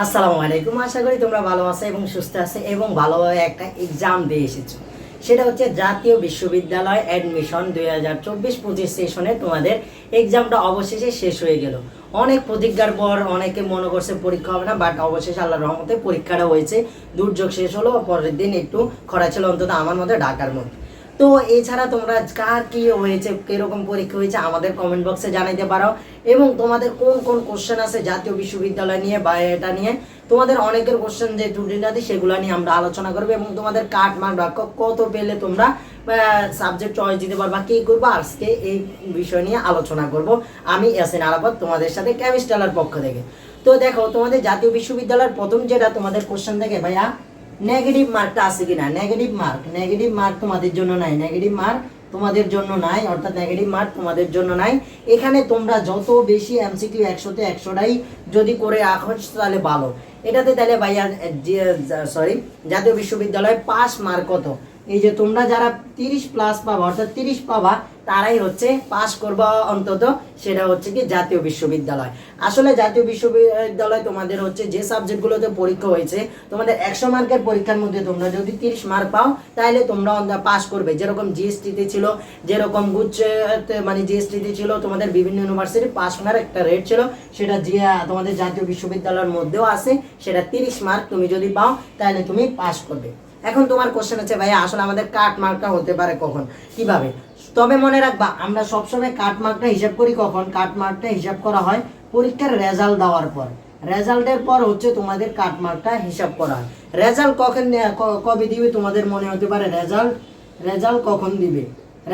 আসসালামু আলাইকুম। আশা করি তোমরা ভালো আছো এবং সুস্থ আছো এবং ভালোভাবে একটা এক্সাম দিয়ে এসেছো। সেটা হচ্ছে জাতীয় বিশ্ববিদ্যালয় অ্যাডমিশন 2024-25 সেশনে তোমাদের এক্সামটা অবশেষে শেষ হয়ে গেল। অনেক প্রতিজ্ঞার পর অনেকে মনে করছে পরীক্ষা হবে না, বাট অবশেষে আল্লাহর রহমতে পরীক্ষাটা হয়েছে। দুর্যোগ শেষ হলো, পরের দিন একটু খরা ছিল, অন্তত আমার মধ্যে ঢাকার মধ্যে। তো এছাড়া তোমরা কার কি হয়েছে, কিরকম পরীক্ষা হয়েছে আমাদের কমেন্ট বক্সে জানাইতে পারো। এবং তোমাদের কোন কোন কোশ্চেন আছে জাতীয় বিশ্ববিদ্যালয় নিয়ে বা এটা নিয়ে, তোমাদের অনেকের কোশ্চেন যে ত্রুটিনাটি সেগুলো নিয়ে আমরা আলোচনা করবো। এবং তোমাদের কাট মার্ক বা কত পেলে তোমরা সাবজেক্ট চয়েস দিতে পারবা, কি করবো আজকে এই বিষয় নিয়ে আলোচনা করব। আমি ইয়াসিন আরাফাত তোমাদের সাথে কেমিস্ট্রিয়ালের পক্ষ থেকে। তো দেখো, তোমাদের জাতীয় বিশ্ববিদ্যালয়ের প্রথম যেটা তোমাদের কোশ্চেন থেকে, ভাইয়া নেগেটিভ মার্কটা আছে কিনা। নেগেটিভ মার্ক তোমাদের জন্য নাই, নেগেটিভ মার্ক তোমাদের জন্য নাই, অর্থাৎ নেগেটিভ মার্ক তোমাদের জন্য নাই। এখানে তোমরা যত বেশি এমসিকিউ 100-তে 100টাই যদি করে রাখো তাহলে ভালো। এটাতে তাহলে ভাইয়া জাতীয় বিশ্ববিদ্যালয়ে পাস মার্ক কত? এই যে তোমরা যারা 30+ পাবা, অর্থাৎ 30 পাবা, তারাই হচ্ছে পাস করবা অন্তত। সেটা হচ্ছে কি জাতীয় বিশ্ববিদ্যালয়। আসলে জাতীয় বিশ্ববিদ্যালয় তোমাদের হচ্ছে যে সাবজেক্টগুলোতে পরীক্ষা হয়েছে, তোমাদের 100 মার্কের পরীক্ষার মধ্যে তোমরা যদি 30 মার্ক পাও তাহলে তোমরা পাস করবে। যেরকম জিএসটিতে ছিল, যেরকম মানে জিএসটিতে ছিল তোমাদের বিভিন্ন ইউনিভার্সিটি পাস মার্ক একটা রেট ছিল, সেটা তোমাদের জাতীয় বিশ্ববিদ্যালয়ের মধ্যেও আছে। সেটা 30 মার্ক তুমি যদি পাও তাহলে তুমি পাস করবে। এখন তোমার কোশ্চেন হচ্ছে, ভাইয়া আসলে আমাদের কাট মার্কটা হতে পারে কখন, কিভাবে? তবে মনে রাখবা, আমরা সবসময় কাট মার্কটা হিসাব করি কখন? কাট মার্কটা হিসাব করা হয় পরীক্ষার রেজাল্ট দেওয়ার পর। রেজাল্টের পর হচ্ছে তোমাদের কাট মার্কটা হিসাব করা হয়। রেজাল্ট কবে দিবে তোমাদের মনে হতে পারে, রেজাল্ট কখন দিবে,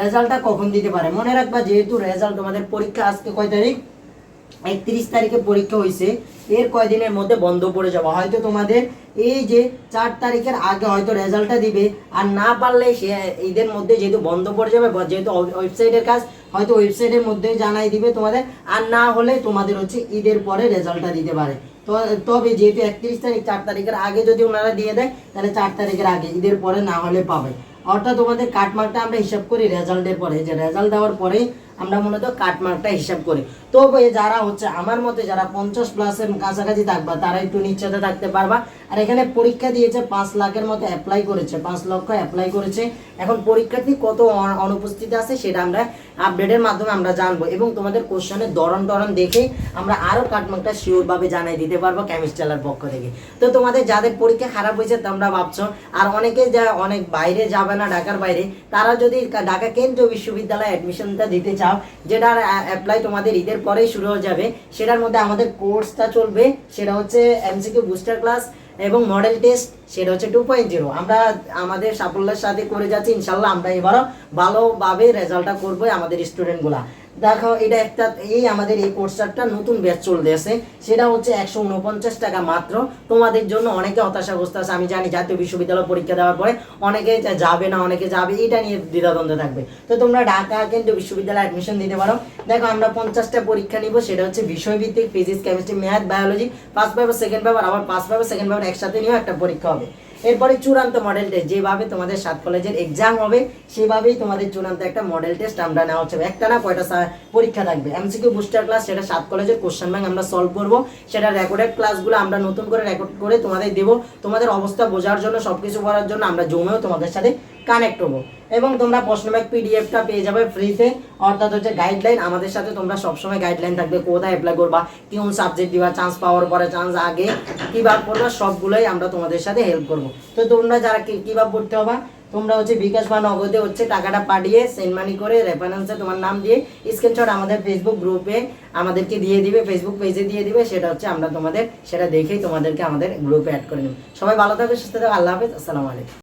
রেজাল্টটা কখন দিতে পারে? মনে রাখবা, যেহেতু রেজাল্ট তোমাদের পরীক্ষা আজকে কয় তারিখ, 31 তারিখে পরীক্ষা হয়েছে, এর কয়দিনের মধ্যে বন্ধ পড়ে যাবে। হয়তো তোমাদের এই যে 4 তারিখের আগে হয়তো রেজাল্টটা দিবে, আর না পারলে সে ঈদের মধ্যে যেহেতু বন্ধ পড়ে যাবে, যেহেতু ওয়েবসাইটের কাজ, হয়তো ওয়েবসাইটের মধ্যে জানাই দিবে তোমাদের। আর না হলে তোমাদের হচ্ছে ঈদের পরে রেজাল্টটা দিতে পারে। তো তবে যেহেতু 31 তারিখ, 4 তারিখের আগে যদি ওনারা দিয়ে দেয় তাহলে 4 তারিখের আগে, ঈদের পরে না হলে পাবে। অর্থাৎ তোমাদের কাটমার্কটা আমরা হিসাব করি রেজাল্টের পরে, যে রেজাল্ট দেওয়ার পরে আমরা মূলত কাটমার্কটা হিসাব করি। তো যারা হচ্ছে আমার মতে যারা 50+ কাছাকাছি থাকবা তারা একটু নিশ্চিন্তে থাকতে পারবা। আর এখানে পরীক্ষা দিয়েছে 5 লাখের মতো অ্যাপ্লাই করেছে, 5 লক্ষ অ্যাপ্লাই করেছে। এখন পরীক্ষার্থী কত অনুপস্থিত আছে সেটা আমরা আপডেটের মাধ্যমে আমরা জানবো, এবং তোমাদের কোশ্চেনের ধরন দেখে আমরা আরও কাটমার্কটা শিওরভাবে জানাই দিতে পারবো কেমিস্ট্রিয়ালের পক্ষ থেকে। তো তোমাদের যাদের পরীক্ষা খারাপ হয়েছে তোমরা ভাবছো, আর অনেকে অনেক বাইরে যাবে না, ঢাকার বাইরে, তারা যদি ঢাকা কেন্দ্রীয় বিশ্ববিদ্যালয়ে অ্যাডমিশনটা দিতে চাও, যেটার অ্যাপ্লাই তোমাদের ঈদের পরেই শুরু হয়ে যাবে, সেটার মধ্যে আমাদের কোর্সটা চলবে। সেটা হচ্ছে এমসিকিউ বুস্টার ক্লাস এবং মডেল টেস্ট, সেটা হচ্ছে 2.0। আমরা আমাদের সাফল্যের সাথে করে যাচ্ছি, ইনশাল্লাহ আমরা এবারও ভালোভাবে রেজাল্টটা করবো আমাদের স্টুডেন্টগুলা। দেখো, এটা একটা আমাদের এই কোর্সটা নতুন ব্যাচ চলতেছে, সেটা হচ্ছে 149 টাকা মাত্র। তোমাদের জন্য অনেকে হতাশাগ্রস্ত আছে, আমি জানি। জাতীয় বিশ্ববিদ্যালয় পরীক্ষা দেওয়ার পরে অনেকে যাবে না, অনেকে যাবে, এটা নিয়ে দ্বিধাদ্বন্দ্ব থাকবে। তো তোমরা ঢাকা কেন্দ্রীয় বিশ্ববিদ্যালয়ে অ্যাডমিশন দিতে পারো। দেখো, আমরা 50টা পরীক্ষা নিব, সেটা হচ্ছে বিষয়ভিত্তিক, physics, chemistry, math, biology, first paper, second paper, আবার ফার্স্ট পেপার, সেকেন্ড পেপার একসাথে নিয়েও একটা পরীক্ষা হবে। এরপরে চূড়ান্ত মডেল টেস্ট, যেভাবে তোমাদের 7 কলেজের এক্সাম হবে সেভাবেই তোমাদের চূড়ান্ত একটা মডেল টেস্ট আমরা নেওয়া হচ্ছে। একটা না কয়টা পরীক্ষা থাকবে। এমসিকিউ বুস্টার ক্লাস, সেটা 7 কলেজের কোশ্চেন ব্যাংক আমরা সলভ করবো। সেটা রেকর্ডেড ক্লাসগুলো আমরা নতুন করে রেকর্ড করে তোমাদের দেবো। তোমাদের অবস্থা বোঝার জন্য, সবকিছু করার জন্য আমরা জমেও তোমাদের সাথে কানেক্ট হবো। এবং তোমরা প্রশ্ন ব্যাংক পিডিএফটা পেয়ে যাবে ফ্রিতে, অর্থাৎ হচ্ছে গাইডলাইন। আমাদের সাথে তোমরা সবসময় গাইডলাইন থাকবে, কোথায় অ্যাপ্লাই করবা, কোন সাবজেক্ট দিবা, চান্স পাওয়ার পরে, চান্স আগে কীভাবে পড়বা, সবগুলোই আমরা তোমাদের সাথে হেল্প করবো। তো তোমরা যারা কীভাবে পড়তে হবে, তোমরা হচ্ছে বিকাশ বা নগদে হচ্ছে টাকাটা পাঠিয়ে সেন্ড মানি করে রেফারেন্সে তোমার নাম দিয়ে স্ক্রিনশট আমাদের ফেসবুক গ্রুপে আমাদেরকে দিয়ে দিবে, ফেসবুক পেজে দিয়ে দিবে। সেটা হচ্ছে আমরা তোমাদের সেটা দেখেই তোমাদেরকে আমাদের গ্রুপে অ্যাড করে নেব। সবাই ভালো থাকবে, সুস্থ থাকবে, আল্লাহ হাফেজ, আসসালামু আলাইকুম।